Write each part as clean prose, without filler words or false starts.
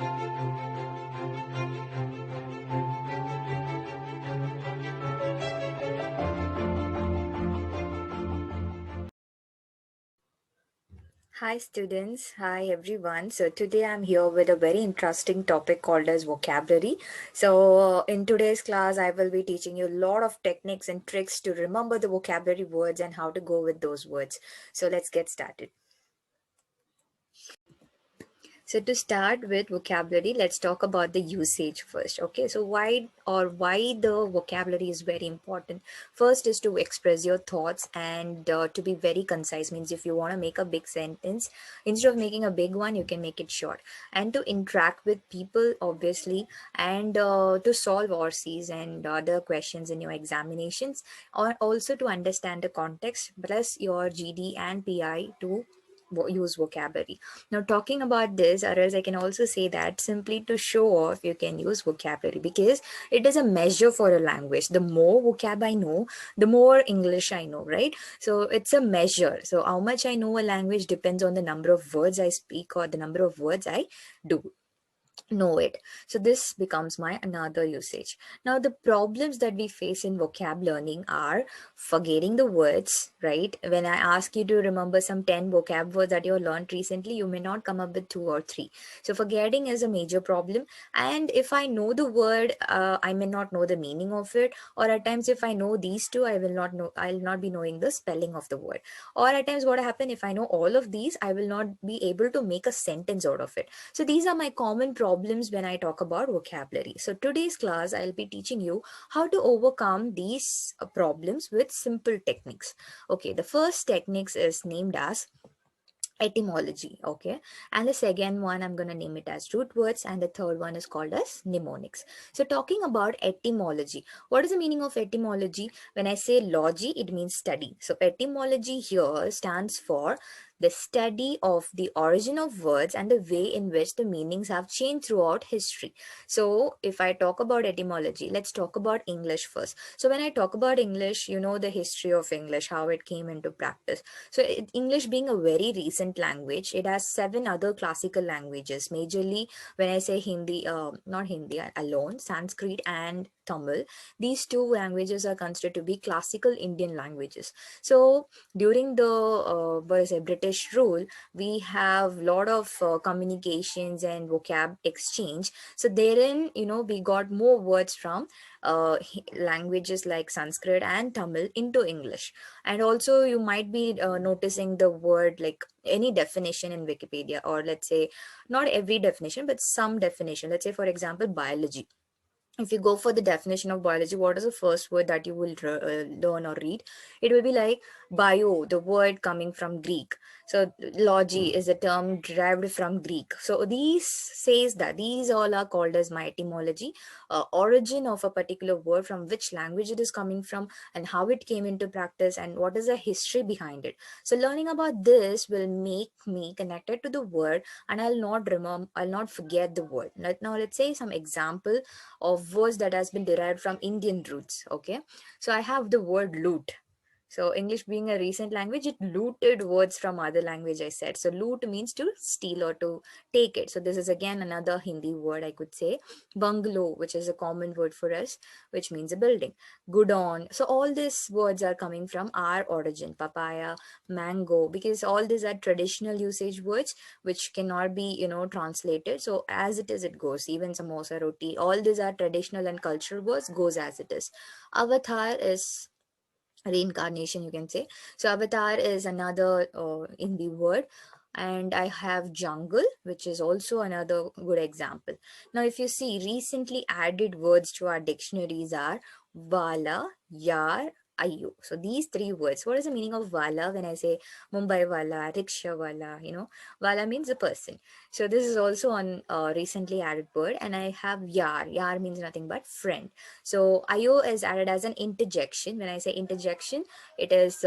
Hi students, hi everyone. So today I'm here with a very interesting topic called as vocabulary. So in today's class I will be teaching you a lot of techniques and tricks to remember the vocabulary words and how to go with those words. So let's get started. So to start with vocabulary, let's talk about the usage first. Okay, so why the vocabulary is very important. First is to express your thoughts and to be very concise. Means if you want to make a big sentence, instead of making a big one, you can make it short. And to interact with people, obviously, and to solve ORCs and other questions in your examinations, or also to understand the context, plus your GD and PI to use vocabulary. Now, talking about this, or else I can also say that simply to show off, you can use vocabulary because it is a measure for a language. The more vocab I know, the more English I know, right? So it's a measure. So how much I know a language depends on the number of words I speak or the number of words I do know it. So this becomes my another usage. Now the problems that we face in vocab learning are forgetting the words, right? When I ask you to remember some 10 vocab words that you learned recently, you may not come up with two or three. So forgetting is a major problem. And if I know the word, I may not know the meaning of it. Or at times if I know these two, I'll not be knowing the spelling of the word. Or at times what happen, if I know all of these, I will not be able to make a sentence out of it. So these are my common problems when I talk about vocabulary. So today's class, I'll be teaching you how to overcome these problems with simple techniques. Okay, the first techniques is named as etymology. Okay, and the second one I'm going to name it as root words, and the third one is called as mnemonics. So talking about etymology, what is the meaning of etymology? When I say logy, it means study. So etymology here stands for the study of the origin of words and the way in which the meanings have changed throughout history. So if I talk about etymology, let's talk about English first. So when I talk about English, you know the history of English, how it came into practice. So English being a very recent language, it has seven other classical languages. Majorly, when I say Hindi, not Hindi alone, Sanskrit and Tamil, these two languages are considered to be classical Indian languages. So during the what is it, British rule, we have lot of communications and vocab exchange. So therein, we got more words from languages like Sanskrit and Tamil into English. And also you might be noticing the word like any definition in Wikipedia, or let's say not every definition but some definition. Let's say for example biology. If you go for the definition of biology, what is the first word that you will learn or read? It will be like bio, the word coming from Greek. So logy is a term derived from Greek. So these says that these all are called as my etymology, origin of a particular word, from which language it is coming from, and how it came into practice, and what is the history behind it. So learning about this will make me connected to the word, and I'll not forget the word. Now let's say some example of words that has been derived from Indian roots. Okay, so I have the word loot. So English being a recent language, it looted words from other language, I said. So loot means to steal or to take it. So this is again another Hindi word I could say. Bungalow, which is a common word for us, which means a building. Good on. So all these words are coming from our origin. Papaya, mango, because all these are traditional usage words which cannot be, translated. So as it is, it goes. Even samosa, roti, all these are traditional and cultural words, goes as it is. Avatar is reincarnation, you can say. So avatar is another Hindi word. And I have jungle, which is also another good example. Now if you see, recently added words to our dictionaries are wala, yar, ayu. So these three words, what is the meaning of wala? When I say Mumbai wala, rickshaw wala, wala means a person. So this is also on recently added word. And I have yar. Yar means nothing but friend. So IO is added as an interjection. When I say interjection, it is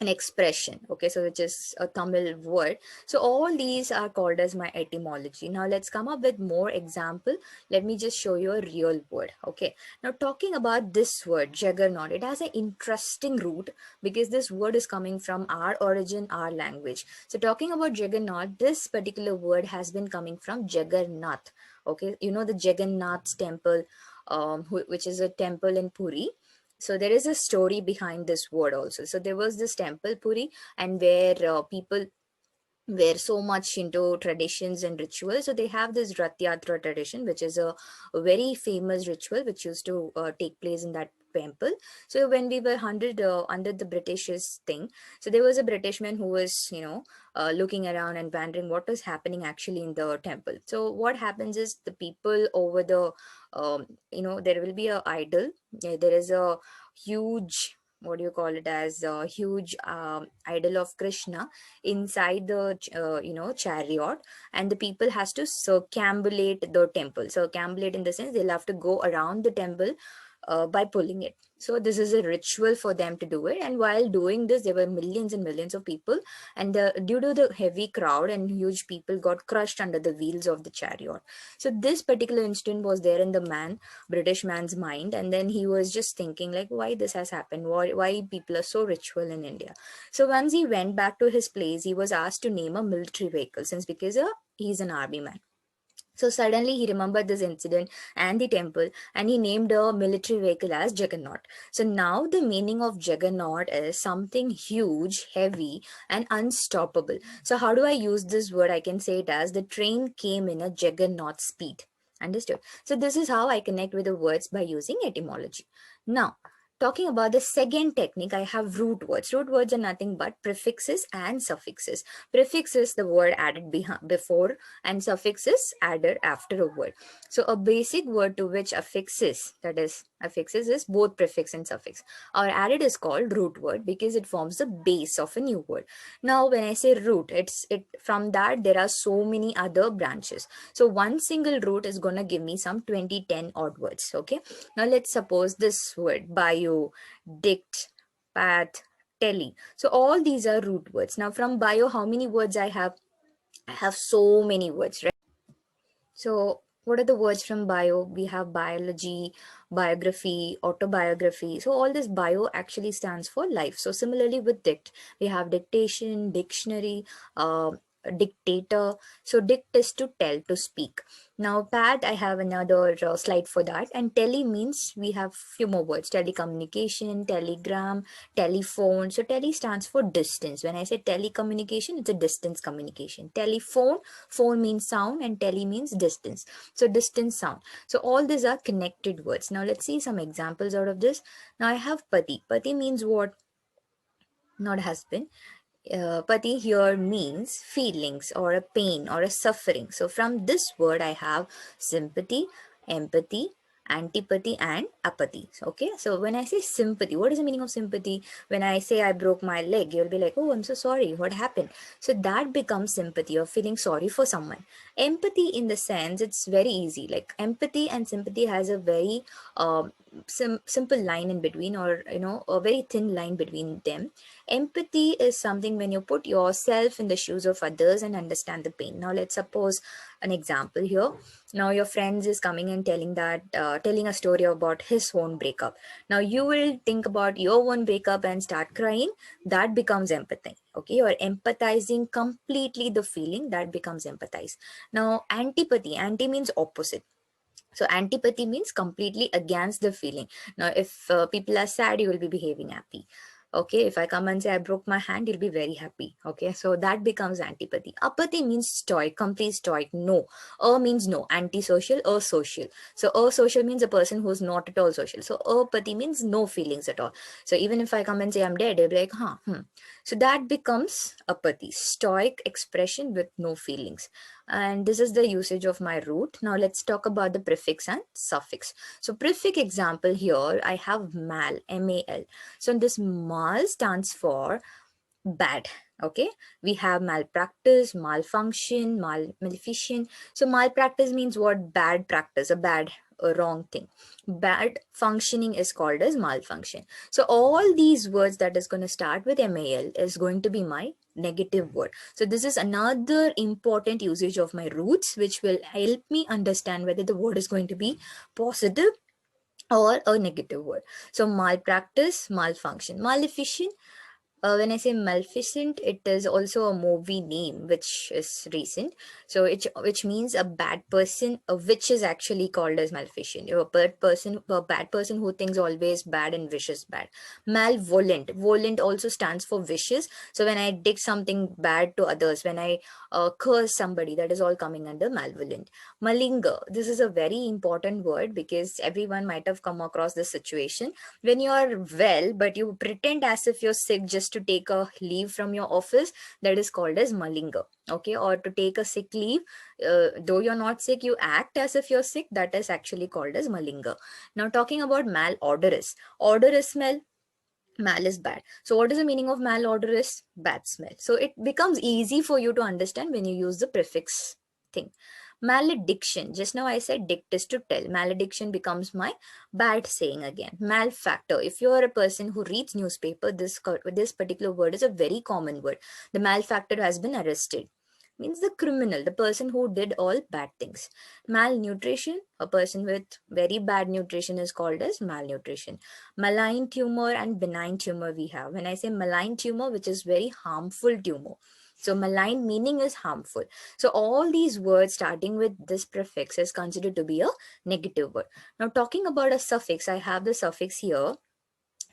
an expression, okay, so which is a Tamil word. So all these are called as my etymology. Now let's come up with more example. Let me just show you a real word. Okay, now talking about this word juggernaut, it has an interesting root because this word is coming from our origin, our language. So talking about juggernaut, this particular word has been coming from Jagannath. Okay, you know the Jagannath's temple, which is a temple in Puri. So there is a story behind this word also. So there was this temple Puri, and where people were so much into traditions and rituals. So they have this Rath Yatra tradition, which is a very famous ritual which used to take place in that temple. So when we were under the British's thing, so there was a Britishman who was, looking around and wondering what was happening actually in the temple. So what happens is the people over the, there will be a idol. There is a huge, what do you call it, as a huge idol of Krishna inside the chariot, and the people has to circumambulate the temple. Circumambulate in the sense they'll have to go around the temple by pulling it. So this is a ritual for them to do it, and while doing this there were millions and millions of people, and due to the heavy crowd and huge people got crushed under the wheels of the chariot. So this particular incident was there in the British man's mind, and then he was just thinking like, why this has happened, why people are so ritual in India. So once he went back to his place, he was asked to name a military vehicle, since because he's an army man. So suddenly he remembered this incident and the temple, and he named a military vehicle as Juggernaut. So now the meaning of Juggernaut is something huge, heavy, and unstoppable. So how do I use this word? I can say it as the train came in a Juggernaut speed. Understood? So this is how I connect with the words by using etymology. Now, talking about the second technique, I have root words. Root words are nothing but prefixes and suffixes. Prefix is the word added before, and suffixes added after a word. So a basic word to which affixes, that is affixes is both prefix and suffix, are added is called root word because it forms the base of a new word. Now when I say root, it from that there are so many other branches. So one single root is going to give me some 20, 10 odd words. Okay, now let's suppose this word bio, dict, path, tele. So all these are root words. Now from bio, how many words I have? I have so many words, right? So, what are the words from bio? We have biology, biography, autobiography. So, all this bio actually stands for life. So, similarly with dict, we have dictation, dictionary, dictator. So, dict is to tell, to speak. Now, pad, I have another slide for that. And tele means we have few more words: telecommunication, telegram, telephone. So, tele stands for distance. When I say telecommunication, it's a distance communication. Telephone, phone means sound, and tele means distance. So distance sound. So all these are connected words. Now let's see some examples out of this. Now I have pati. Pati means what? Not husband. Pati here means feelings or a pain or a suffering. So from this word I have sympathy, empathy, antipathy, and apathy. Okay, so when I say sympathy, what is the meaning of sympathy? When I say I broke my leg, you'll be like, oh, I'm so sorry, what happened? So that becomes sympathy, or feeling sorry for someone. Empathy, in the sense, it's very easy. Like empathy and sympathy has a very simple line in between, or a very thin line between them. Empathy is something when you put yourself in the shoes of others and understand the pain. Now let's suppose an example here. Now your friends is coming and telling a story about his own breakup. Now you will think about your own breakup and start crying. That becomes empathy. Okay, you're empathizing completely the feeling. That becomes empathize. Now antipathy, anti means opposite. So antipathy means completely against the feeling. Now if people are sad, you will be behaving happy. Okay, if I come and say I broke my hand, you'll be very happy. Okay, so that becomes antipathy. Apathy means stoic, complete stoic, no. Means no, antisocial, social. So social means a person who's not at all social. So apathy means no feelings at all. So even if I come and say I'm dead, they'll be like, so that becomes apathy, stoic expression with no feelings. And this is the usage of my root. Now let's talk about the prefix and suffix. So prefix example here, I have mal, mal. So this mal stands for bad. Okay, we have malpractice, malfunction, maleficent. So malpractice means what? Bad practice, a bad a wrong thing. Bad functioning is called as malfunction. So all these words that is going to start with mal is going to be my negative word. So this is another important usage of my roots, which will help me understand whether the word is going to be positive or a negative word. So malpractice, malfunction, maleficent. When I say Maleficent, it is also a movie name which is recent. So which means a bad person, a witch is actually called as Maleficent. A bad person who thinks always bad and wishes bad. Malevolent, volent also stands for wishes. So when I dig something bad to others, when I curse somebody, that is all coming under malevolent. Malinger, this is a very important word because everyone might have come across this situation when you are well but you pretend as if you're sick just to take a leave from your office. That is called as malinger. Okay, or to take a sick leave, though you're not sick, you act as if you're sick. That is actually called as malinger. Now talking about malodorous. Odorous smell, mal is bad. So what is the meaning of malodorous? Bad smell. So it becomes easy for you to understand when you use the prefix thing. Malediction, just now I said dict is to tell. Malediction becomes my bad saying again. Malfactor, if you are a person who reads newspaper, this particular word is a very common word. The malfactor has been arrested, means the criminal, the person who did all bad things. Malnutrition, a person with very bad nutrition is called as malnutrition. Malign tumor and benign tumor we have. When I say malign tumor, which is very harmful tumor. So malign meaning is harmful. So all these words starting with this prefix is considered to be a negative word. Now talking about a suffix, I have the suffix here.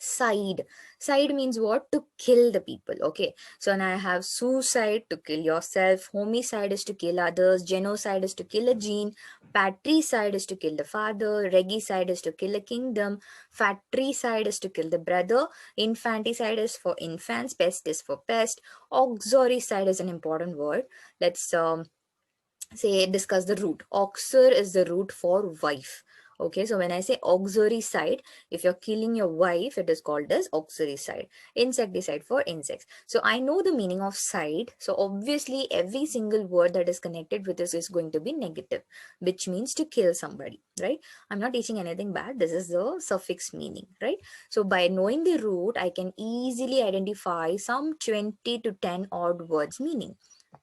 Side. Side means what? To kill the people. Okay, so now I have suicide, to kill yourself. Homicide is to kill others. Genocide is to kill a gene. Patricide is to kill the father. Regicide is to kill a kingdom. Fratricide is to kill the brother. Infanticide is for infants. Pest is for pest. Auxoricide is an important word. Let's say discuss the root. Oxer is the root for wife. Okay, so when I say auxoricide, if you're killing your wife, it is called as auxoricide. Insecticide for insects. So I know the meaning of side. So obviously every single word that is connected with this is going to be negative, which means to kill somebody, right? I'm not teaching anything bad. This is the suffix meaning, right? So by knowing the root, I can easily identify some 20 to 10 odd words meaning.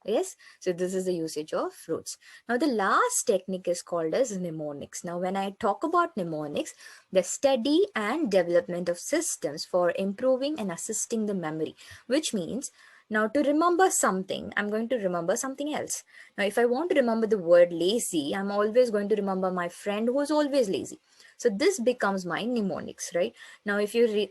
Yes, so this is the usage of roots. Now the last technique is called as mnemonics. Now when I talk about mnemonics, the study and development of systems for improving and assisting the memory, which means now to remember something, I'm going to remember something else. Now if I want to remember the word lazy, I'm always going to remember my friend who is always lazy. So this becomes my mnemonics, right? Now if you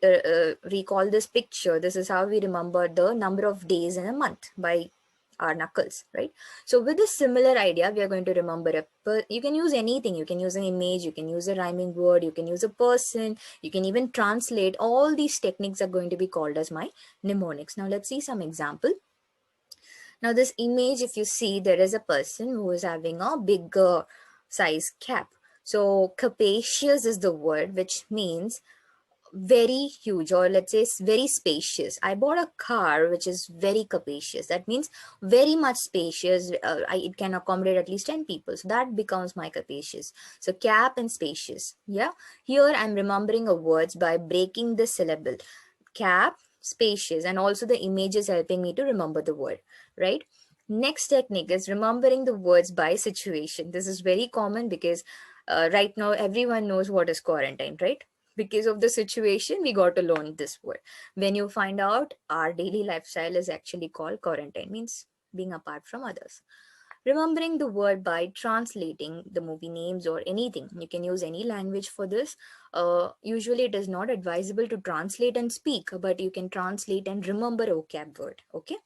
recall this picture, this is how we remember the number of days in a month by our knuckles, right? So with a similar idea, we are going to remember you can use anything. You can use an image, you can use a rhyming word, you can use a person, you can even translate. All these techniques are going to be called as my mnemonics. Now let's see some example. Now this image, if you see, there is a person who is having a bigger size cap. So capacious is the word, which means very huge, or let's say very spacious. I bought a car which is very capacious. That means very much spacious. It can accommodate at least 10 people. So that becomes my capacious. So cap and spacious. Yeah. Here I'm remembering a words by breaking the syllable. Cap, spacious, and also the image is helping me to remember the word, right? Next technique is remembering the words by situation. This is very common because right now everyone knows what is quarantine, right? Because of the situation, we got to learn this word. When you find out our daily lifestyle is actually called quarantine, means being apart from others. Remembering the word by translating the movie names or anything. You can use any language for this. Usually it is not advisable to translate and speak, but you can translate and remember a vocab word. Okay.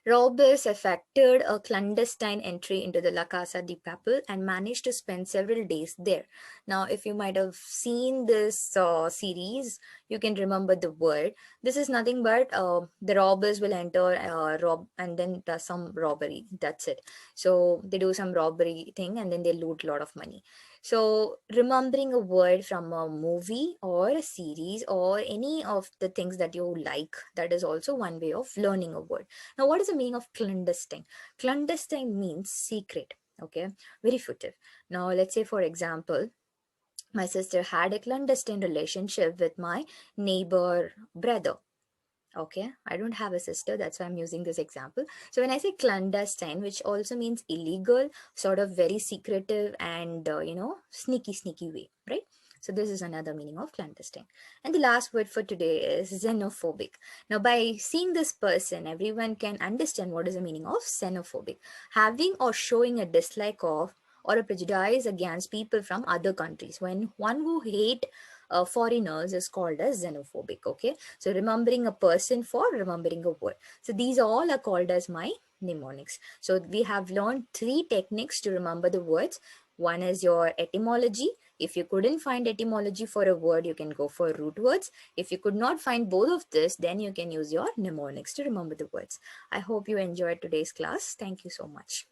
Robbers effected a clandestine entry into the La Casa de Papel and managed to spend several days there. Now, if you might have seen this series, you can remember the word. This is nothing but the robbers will enter, rob, and then does some robbery. That's it. So they do some robbery thing and then they loot a lot of money. So remembering a word from a movie or a series or any of the things that you like, that is also one way of learning a word. Now, what is the meaning of clandestine? Clandestine means secret. Okay, very furtive. Now, let's say, for example, my sister had a clandestine relationship with my neighbor brother. Okay, I don't have a sister, that's why I'm using this example. So when I say clandestine, which also means illegal, sort of very secretive and sneaky way, right? So this is another meaning of clandestine. And the last word for today is xenophobic. Now by seeing this person, everyone can understand what is the meaning of xenophobic: having or showing a dislike of or a prejudice against people from other countries. When one who hate foreigners is called as xenophobic. Okay, so remembering a person for remembering a word. So these all are called as my mnemonics. So we have learned three techniques to remember the words. One is your etymology. If you couldn't find etymology for a word, you can go for root words. If you could not find both of this, then you can use your mnemonics to remember the words. I hope you enjoyed today's class. Thank you so much.